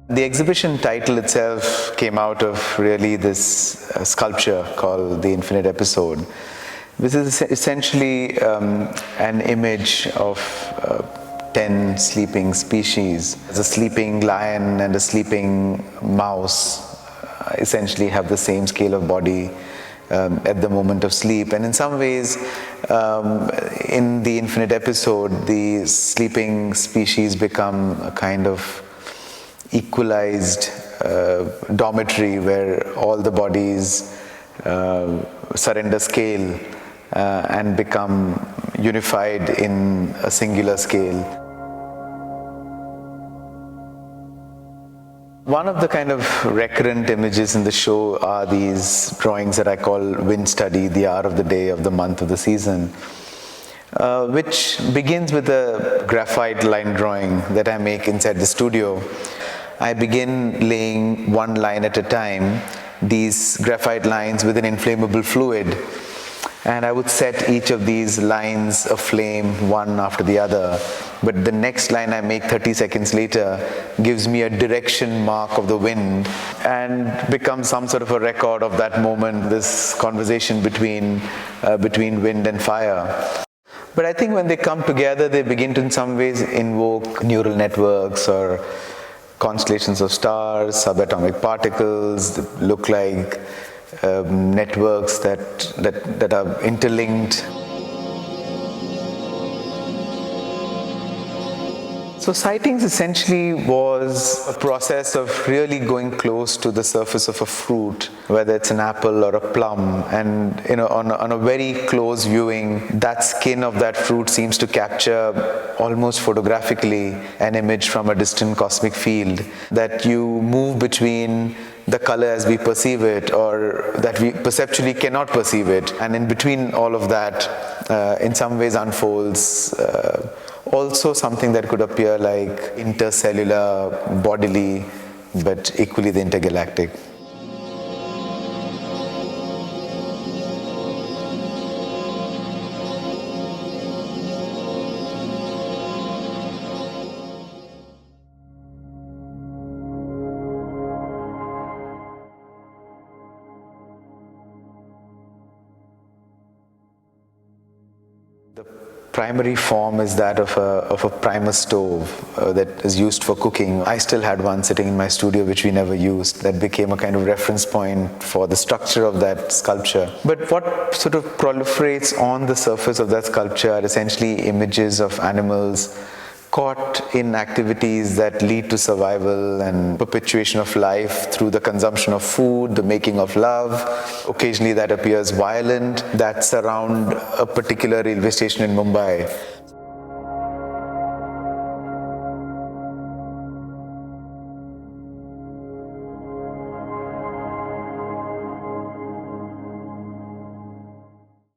The exhibition title itself came out of really this sculpture called The Infinite Episode. This is essentially an image of 10 sleeping species. A sleeping lion and a sleeping mouse essentially have the same scale of body at the moment of sleep. And in some ways, in The Infinite Episode, the sleeping species become a kind of equalized dormitory where all the bodies surrender scale and become unified in a singular scale. One of the kind of recurrent images in the show are these drawings that I call wind study, the hour of the day, of the month, of the season, which begins with a graphite line drawing that I make inside the studio. I begin laying one line at a time, these graphite lines with an inflammable fluid, and I would set each of these lines aflame one after the other. But the next line I make 30 seconds later gives me a direction mark of the wind and becomes some sort of a record of that moment, this conversation between wind and fire. But I think when they come together, they begin to in some ways invoke neural networks or constellations of stars, subatomic particles that look like networks that are interlinked. So sightings essentially was a process of really going close to the surface of a fruit, whether it's an apple or a plum, and on a very close viewing, that skin of that fruit seems to capture almost photographically an image from a distant cosmic field, that you move between the color as we perceive it or that we perceptually cannot perceive it, and in between all of that in some ways unfolds also something that could appear like intercellular, bodily, but equally the intergalactic. The primary form is that of a Primus stove that is used for cooking. I still had one sitting in my studio which we never used. That became a kind of reference point for the structure of that sculpture. But what sort of proliferates on the surface of that sculpture are essentially images of animals caught in activities that lead to survival and perpetuation of life through the consumption of food, the making of love. Occasionally that appears violent. That's around a particular railway station in Mumbai.